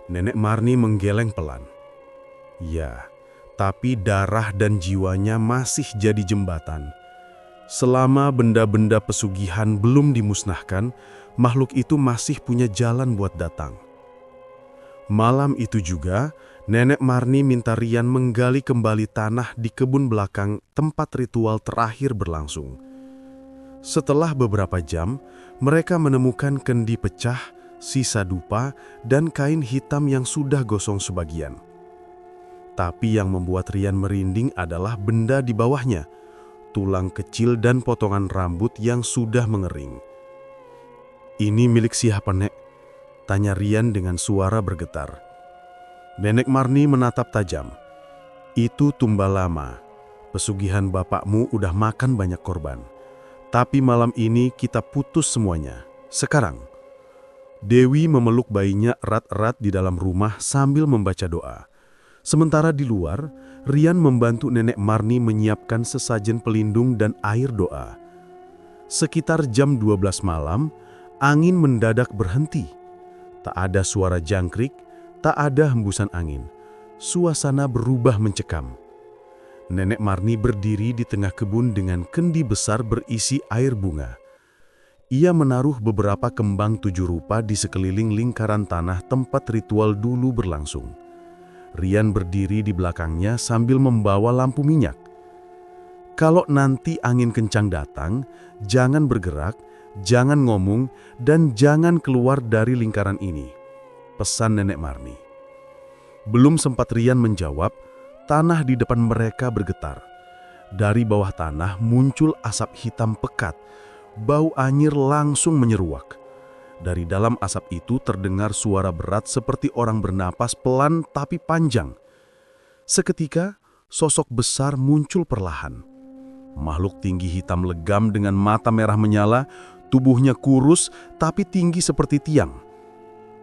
Nenek Marni menggeleng pelan. Ya, tapi darah dan jiwanya masih jadi jembatan. Selama benda-benda pesugihan belum dimusnahkan, makhluk itu masih punya jalan buat datang. Malam itu juga, Nenek Marni minta Rian menggali kembali tanah di kebun belakang tempat ritual terakhir berlangsung. Setelah beberapa jam, mereka menemukan kendi pecah, sisa dupa, dan kain hitam yang sudah gosong sebagian. Tapi yang membuat Rian merinding adalah benda di bawahnya, tulang kecil dan potongan rambut yang sudah mengering. "Ini milik siapa, Nek?" tanya Rian dengan suara bergetar. Nenek Marni menatap tajam. "Itu tumbal lama. Pesugihan bapakmu udah makan banyak korban. Tapi malam ini kita putus semuanya. Sekarang." Dewi memeluk bayinya erat-erat di dalam rumah sambil membaca doa. Sementara di luar, Rian membantu Nenek Marni menyiapkan sesajen pelindung dan air doa. Sekitar jam 12 malam, angin mendadak berhenti. Tak ada suara jangkrik, tak ada hembusan angin. Suasana berubah mencekam. Nenek Marni berdiri di tengah kebun dengan kendi besar berisi air bunga. Ia menaruh beberapa kembang 7 rupa di sekeliling lingkaran tanah tempat ritual dulu berlangsung. Rian berdiri di belakangnya sambil membawa lampu minyak. "Kalau nanti angin kencang datang, jangan bergerak, jangan ngomong, dan jangan keluar dari lingkaran ini," pesan Nenek Marni. Belum sempat Rian menjawab, tanah di depan mereka bergetar. Dari bawah tanah muncul asap hitam pekat, bau anyir langsung menyeruak. Dari dalam asap itu terdengar suara berat seperti orang bernapas pelan tapi panjang. Seketika, sosok besar muncul perlahan. Makhluk tinggi hitam legam dengan mata merah menyala, tubuhnya kurus tapi tinggi seperti tiang.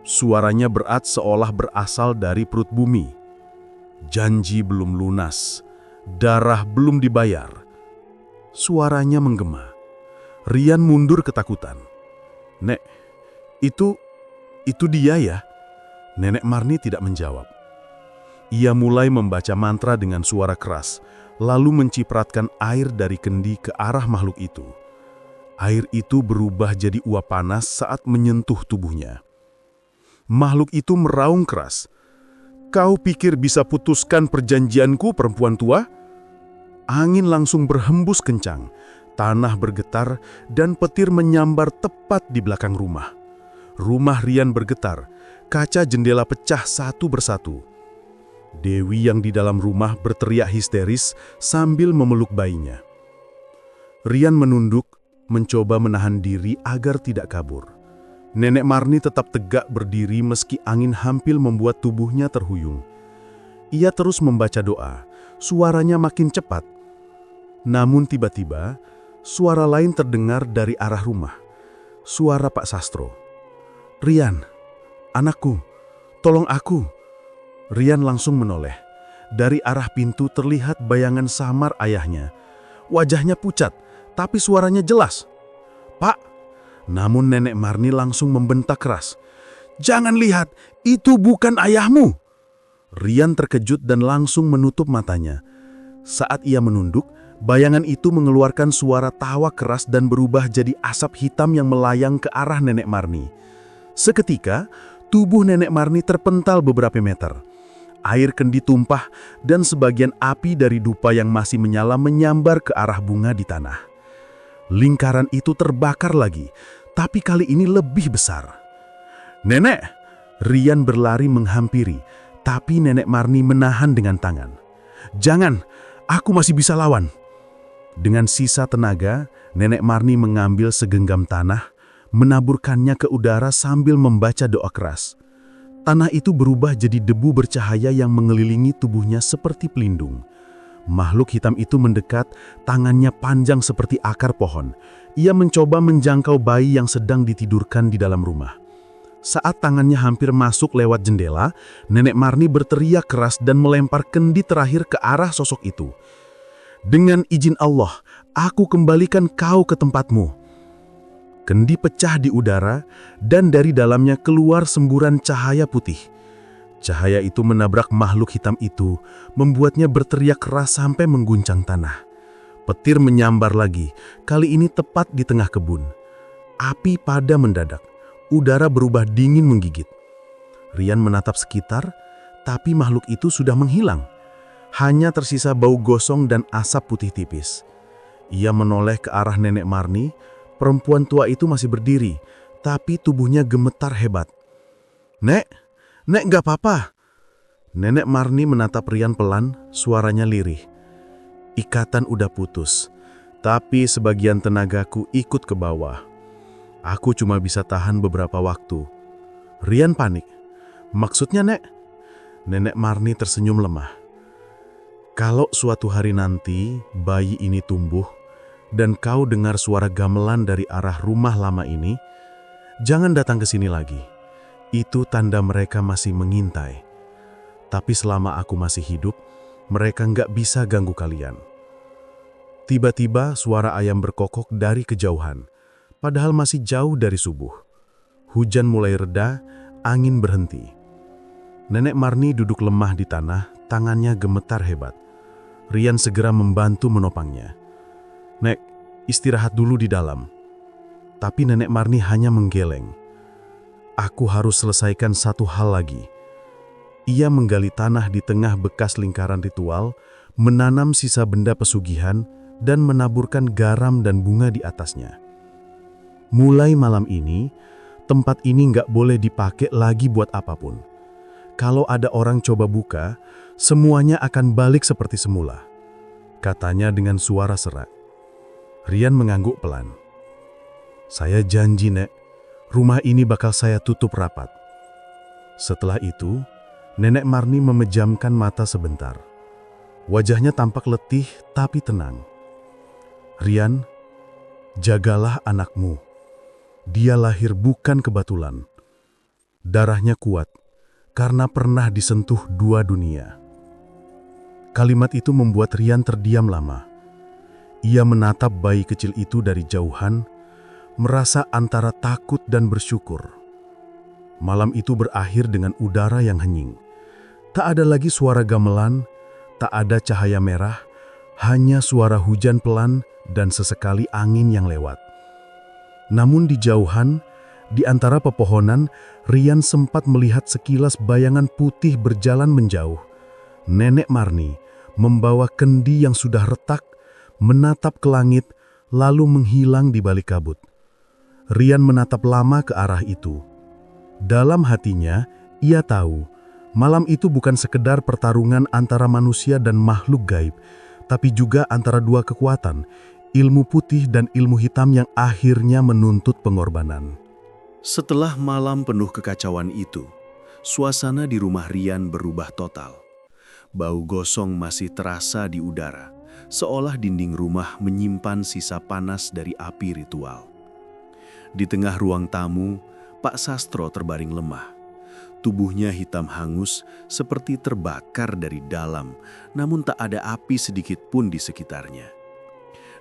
Suaranya berat seolah berasal dari perut bumi. Janji belum lunas, darah belum dibayar. Suaranya menggema. Rian mundur ketakutan. "Nek, itu dia ya?" Nenek Marni tidak menjawab. Ia mulai membaca mantra dengan suara keras, lalu mencipratkan air dari kendi ke arah makhluk itu. Air itu berubah jadi uap panas saat menyentuh tubuhnya. Makhluk itu meraung keras. "Kau pikir bisa putuskan perjanjianku, perempuan tua?" Angin langsung berhembus kencang, tanah bergetar, dan petir menyambar tepat di belakang rumah. Rumah Rian bergetar, kaca jendela pecah satu persatu. Dewi yang di dalam rumah berteriak histeris sambil memeluk bayinya. Rian menunduk, mencoba menahan diri agar tidak kabur. Nenek Marni tetap tegak berdiri meski angin hampir membuat tubuhnya terhuyung. Ia terus membaca doa, suaranya makin cepat. Namun tiba-tiba, suara lain terdengar dari arah rumah. Suara Pak Sastro. "Rian, anakku, tolong aku." Rian langsung menoleh. Dari arah pintu terlihat bayangan samar ayahnya. Wajahnya pucat, tapi suaranya jelas. "Pak!" Namun Nenek Marni langsung membentak keras. "Jangan lihat, itu bukan ayahmu!" Rian terkejut dan langsung menutup matanya. Saat ia menunduk, bayangan itu mengeluarkan suara tawa keras dan berubah jadi asap hitam yang melayang ke arah Nenek Marni. Seketika, tubuh Nenek Marni terpental beberapa meter. Air kendi tumpah dan sebagian api dari dupa yang masih menyala menyambar ke arah bunga di tanah. Lingkaran itu terbakar lagi, tapi kali ini lebih besar. "Nenek!" Rian berlari menghampiri, tapi Nenek Marni menahan dengan tangan. "Jangan, aku masih bisa lawan." Dengan sisa tenaga, Nenek Marni mengambil segenggam tanah, menaburkannya ke udara sambil membaca doa keras. Tanah itu berubah jadi debu bercahaya yang mengelilingi tubuhnya seperti pelindung. Makhluk hitam itu mendekat, tangannya panjang seperti akar pohon. Ia mencoba menjangkau bayi yang sedang ditidurkan di dalam rumah. Saat tangannya hampir masuk lewat jendela, Nenek Marni berteriak keras dan melempar kendi terakhir ke arah sosok itu. "Dengan izin Allah, aku kembalikan kau ke tempatmu." Kendi pecah di udara dan dari dalamnya keluar semburan cahaya putih. Cahaya itu menabrak makhluk hitam itu, membuatnya berteriak keras sampai mengguncang tanah. Petir menyambar lagi, kali ini tepat di tengah kebun. Api padam mendadak, udara berubah dingin menggigit. Rian menatap sekitar, tapi makhluk itu sudah menghilang. Hanya tersisa bau gosong dan asap putih tipis. Ia menoleh ke arah Nenek Marni. Perempuan tua itu masih berdiri, tapi tubuhnya gemetar hebat. Nek gak apa-apa." Nenek Marni menatap Rian pelan, suaranya lirih. "Ikatan udah putus, tapi sebagian tenagaku ikut ke bawah. Aku cuma bisa tahan beberapa waktu." Rian panik. "Maksudnya, Nek?" Nenek Marni tersenyum lemah. "Kalau suatu hari nanti bayi ini tumbuh, dan kau dengar suara gamelan dari arah rumah lama ini, jangan datang ke sini lagi. Itu tanda mereka masih mengintai. Tapi selama aku masih hidup, mereka nggak bisa ganggu kalian." Tiba-tiba suara ayam berkokok dari kejauhan, padahal masih jauh dari subuh. Hujan mulai reda, angin berhenti. Nenek Marni duduk lemah di tanah, tangannya gemetar hebat. Rian segera membantu menopangnya. "Nek, istirahat dulu di dalam." Tapi Nenek Marni hanya menggeleng. "Aku harus selesaikan satu hal lagi." Ia menggali tanah di tengah bekas lingkaran ritual, menanam sisa benda pesugihan, dan menaburkan garam dan bunga di atasnya. Mulai malam ini, tempat ini nggak boleh dipakai lagi buat apapun. Kalau ada orang coba buka, semuanya akan balik seperti semula, katanya dengan suara serak. Rian mengangguk pelan. "Saya janji, Nek, rumah ini bakal saya tutup rapat." Setelah itu, Nenek Marni memejamkan mata sebentar. Wajahnya tampak letih tapi tenang. "Rian, jagalah anakmu. Dia lahir bukan kebetulan. Darahnya kuat karena pernah disentuh dua dunia." Kalimat itu membuat Rian terdiam lama. Ia menatap bayi kecil itu dari jauhan, merasa antara takut dan bersyukur. Malam itu berakhir dengan udara yang hening. Tak ada lagi suara gamelan, tak ada cahaya merah, hanya suara hujan pelan dan sesekali angin yang lewat. Namun di jauhan, di antara pepohonan, Rian sempat melihat sekilas bayangan putih berjalan menjauh. Nenek Marni membawa kendi yang sudah retak, menatap ke langit, lalu menghilang di balik kabut. Rian menatap lama ke arah itu. Dalam hatinya, ia tahu, malam itu bukan sekedar pertarungan antara manusia dan makhluk gaib, tapi juga antara dua kekuatan, ilmu putih dan ilmu hitam yang akhirnya menuntut pengorbanan. Setelah malam penuh kekacauan itu, suasana di rumah Rian berubah total. Bau gosong masih terasa di udara, seolah dinding rumah menyimpan sisa panas dari api ritual. Di tengah ruang tamu, Pak Sastro terbaring lemah. Tubuhnya hitam hangus seperti terbakar dari dalam, namun tak ada api sedikit pun di sekitarnya.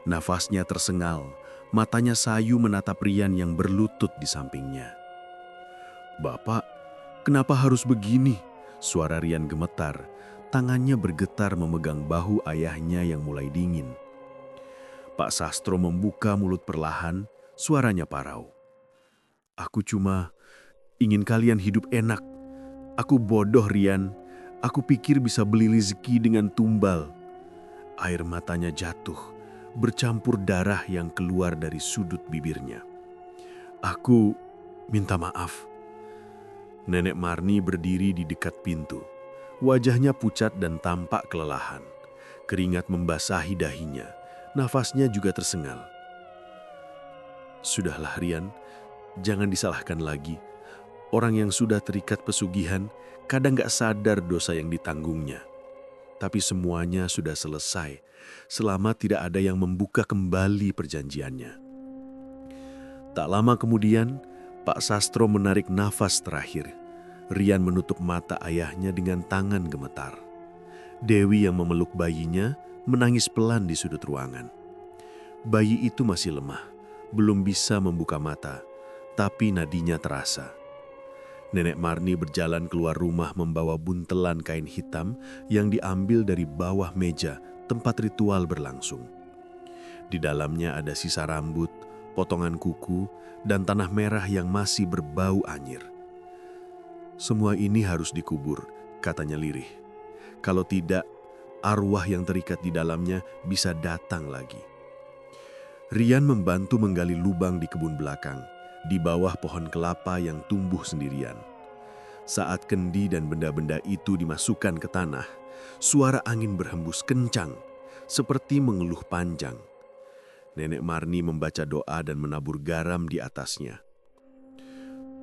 Nafasnya tersengal, matanya sayu menatap Rian yang berlutut di sampingnya. "Bapak, kenapa harus begini?" Suara Rian gemetar. Tangannya bergetar memegang bahu ayahnya yang mulai dingin. Pak Sastro membuka mulut perlahan, suaranya parau. "Aku cuma ingin kalian hidup enak. Aku bodoh, Rian. Aku pikir bisa beli rezeki dengan tumbal." Air matanya jatuh, bercampur darah yang keluar dari sudut bibirnya. "Aku minta maaf." Nenek Marni berdiri di dekat pintu. Wajahnya pucat dan tampak kelelahan. Keringat membasahi dahinya. Nafasnya juga tersengal. "Sudahlah, Rian. Jangan disalahkan lagi. Orang yang sudah terikat pesugihan kadang gak sadar dosa yang ditanggungnya. Tapi semuanya sudah selesai selama tidak ada yang membuka kembali perjanjiannya." Tak lama kemudian, Pak Sastro menarik nafas terakhir. Rian menutup mata ayahnya dengan tangan gemetar. Dewi yang memeluk bayinya menangis pelan di sudut ruangan. Bayi itu masih lemah, Belum bisa membuka mata, tapi nadinya terasa. Nenek Marni berjalan keluar rumah membawa buntelan kain hitam yang diambil dari bawah meja tempat ritual berlangsung. Di dalamnya ada sisa rambut, potongan kuku, dan tanah merah yang masih berbau anyir. Semua ini harus dikubur, katanya lirih. Kalau tidak, arwah yang terikat di dalamnya bisa datang lagi. Rian membantu menggali lubang di kebun belakang, di bawah pohon kelapa yang tumbuh sendirian. Saat kendi dan benda-benda itu dimasukkan ke tanah, suara angin berhembus kencang, seperti mengeluh panjang. Nenek Marni membaca doa dan menabur garam di atasnya.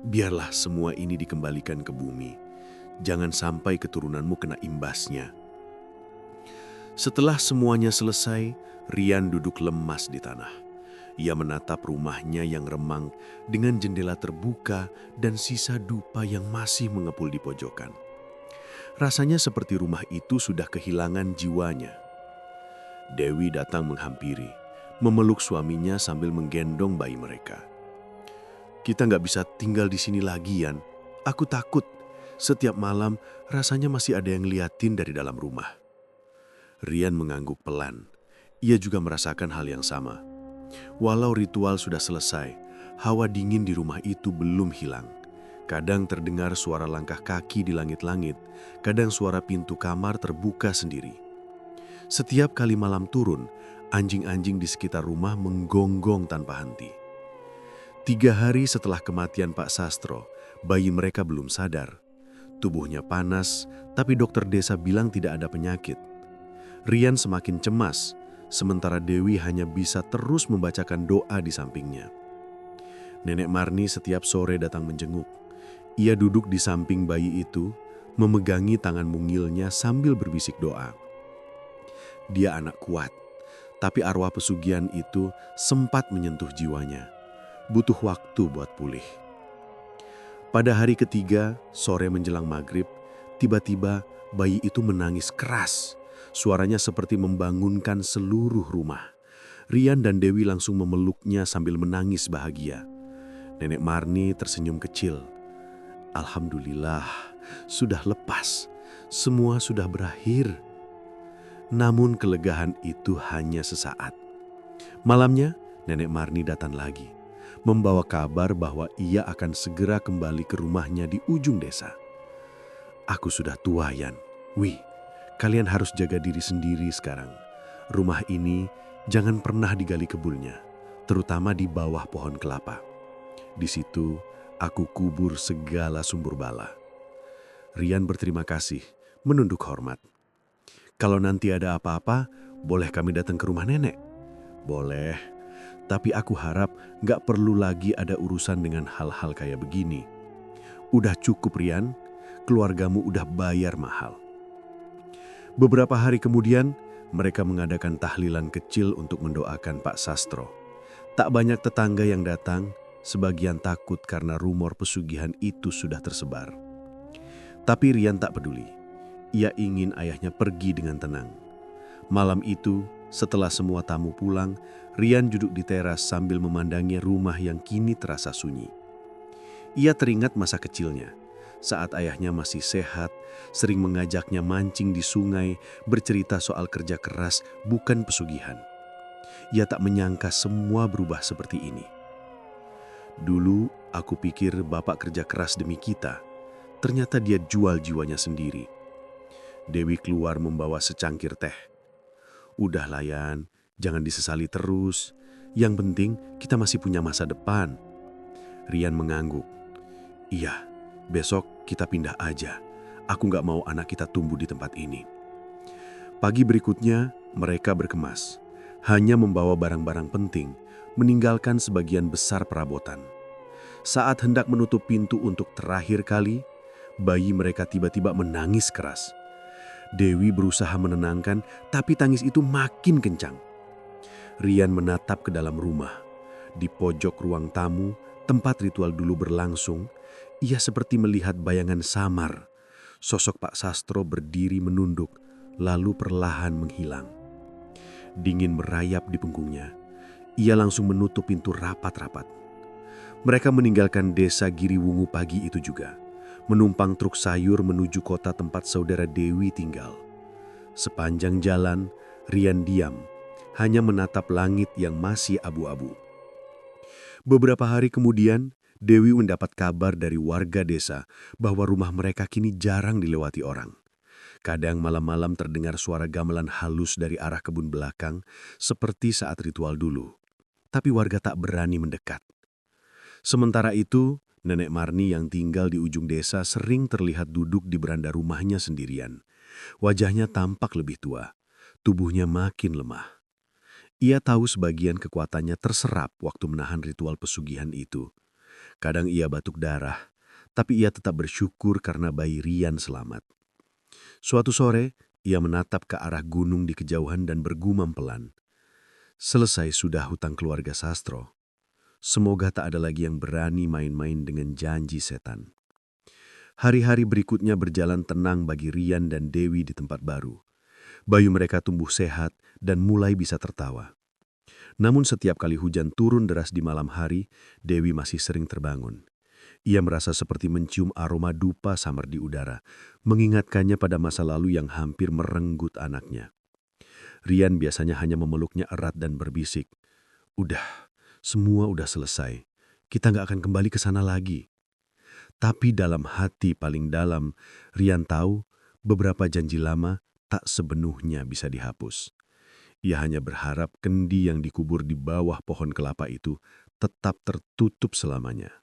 Biarlah semua ini dikembalikan ke bumi. Jangan sampai keturunanmu kena imbasnya. Setelah semuanya selesai, Rian duduk lemas di tanah. Ia menatap rumahnya yang remang dengan jendela terbuka dan sisa dupa yang masih mengepul di pojokan. Rasanya seperti rumah itu sudah kehilangan jiwanya. Dewi datang menghampiri, memeluk suaminya sambil menggendong bayi mereka. Kita nggak bisa tinggal di sini lagi, Yan. Aku takut. Setiap malam rasanya masih ada yang liatin dari dalam rumah. Rian mengangguk pelan. Ia juga merasakan hal yang sama. Walau ritual sudah selesai, hawa dingin di rumah itu belum hilang. Kadang terdengar suara langkah kaki di langit-langit, kadang suara pintu kamar terbuka sendiri. Setiap kali malam turun, anjing-anjing di sekitar rumah menggonggong tanpa henti. 3 hari setelah kematian Pak Sastro, bayi mereka belum sadar. Tubuhnya panas, tapi dokter desa bilang tidak ada penyakit. Rian semakin cemas, sementara Dewi hanya bisa terus membacakan doa di sampingnya. Nenek Marni setiap sore datang menjenguk. Ia duduk di samping bayi itu, memegangi tangan mungilnya sambil berbisik doa. Dia anak kuat, tapi arwah pesugihan itu sempat menyentuh jiwanya. Butuh waktu buat pulih. Pada hari ketiga, sore menjelang maghrib, tiba-tiba bayi itu menangis keras. Suaranya seperti membangunkan seluruh rumah. Rian dan Dewi langsung memeluknya sambil menangis bahagia. Nenek Marni tersenyum kecil. Alhamdulillah, sudah lepas. Semua sudah berakhir. Namun kelegaan itu hanya sesaat. Malamnya, Nenek Marni datang lagi, membawa kabar bahwa ia akan segera kembali ke rumahnya di ujung desa. Aku sudah tua, Yan. Wih, kalian harus jaga diri sendiri sekarang. Rumah ini jangan pernah digali kebunnya, terutama di bawah pohon kelapa. Di situ aku kubur segala sumber bala. Rian berterima kasih, menunduk hormat. Kalau nanti ada apa-apa, boleh kami datang ke rumah nenek? Boleh, tapi aku harap gak perlu lagi ada urusan dengan hal-hal kayak begini. Udah cukup, Rian, keluargamu udah bayar mahal. Beberapa hari kemudian, mereka mengadakan tahlilan kecil untuk mendoakan Pak Sastro. Tak banyak tetangga yang datang, sebagian takut karena rumor pesugihan itu sudah tersebar. Tapi Rian tak peduli. Ia ingin ayahnya pergi dengan tenang. Malam itu, setelah semua tamu pulang, Rian duduk di teras sambil memandangi rumah yang kini terasa sunyi. Ia teringat masa kecilnya. Saat ayahnya masih sehat, sering mengajaknya mancing di sungai, bercerita soal kerja keras, bukan pesugihan. Ia tak menyangka semua berubah seperti ini. Dulu aku pikir bapak kerja keras demi kita. Ternyata dia jual jiwanya sendiri. Dewi keluar membawa secangkir teh. Udah Yan, jangan disesali terus. Yang penting kita masih punya masa depan. Rian mengangguk. Iya. Besok kita pindah aja. Aku gak mau anak kita tumbuh di tempat ini. Pagi berikutnya, mereka berkemas. Hanya membawa barang-barang penting, meninggalkan sebagian besar perabotan. Saat hendak menutup pintu untuk terakhir kali, bayi mereka tiba-tiba menangis keras. Dewi berusaha menenangkan, tapi tangis itu makin kencang. Rian menatap ke dalam rumah. Di pojok ruang tamu, tempat ritual dulu berlangsung, ia seperti melihat bayangan samar. Sosok Pak Sastro berdiri menunduk, lalu perlahan menghilang. Dingin merayap di punggungnya. Ia langsung menutup pintu rapat-rapat. Mereka meninggalkan desa Giriwungu pagi itu juga, menumpang truk sayur menuju kota tempat saudara Dewi tinggal. Sepanjang jalan, Rian diam, hanya menatap langit yang masih abu-abu. Beberapa hari kemudian, Dewi mendapat kabar dari warga desa bahwa rumah mereka kini jarang dilewati orang. Kadang malam-malam terdengar suara gamelan halus dari arah kebun belakang, seperti saat ritual dulu. Tapi warga tak berani mendekat. Sementara itu, Nenek Marni yang tinggal di ujung desa sering terlihat duduk di beranda rumahnya sendirian. Wajahnya tampak lebih tua, tubuhnya makin lemah. Ia tahu sebagian kekuatannya terserap waktu menahan ritual pesugihan itu. Kadang ia batuk darah, tapi ia tetap bersyukur karena bayi Rian selamat. Suatu sore, ia menatap ke arah gunung di kejauhan dan bergumam pelan. Selesai sudah hutang keluarga Sastro. Semoga tak ada lagi yang berani main-main dengan janji setan. Hari-hari berikutnya berjalan tenang bagi Rian dan Dewi di tempat baru. Bayi mereka tumbuh sehat dan mulai bisa tertawa. Namun setiap kali hujan turun deras di malam hari, Dewi masih sering terbangun. Ia merasa seperti mencium aroma dupa samar di udara, mengingatkannya pada masa lalu yang hampir merenggut anaknya. Rian biasanya hanya memeluknya erat dan berbisik, "Udah, semua udah selesai. Kita nggak akan kembali ke sana lagi." Tapi dalam hati paling dalam, Rian tahu beberapa janji lama tak sepenuhnya bisa dihapus. Ia hanya berharap kendi yang dikubur di bawah pohon kelapa itu tetap tertutup selamanya.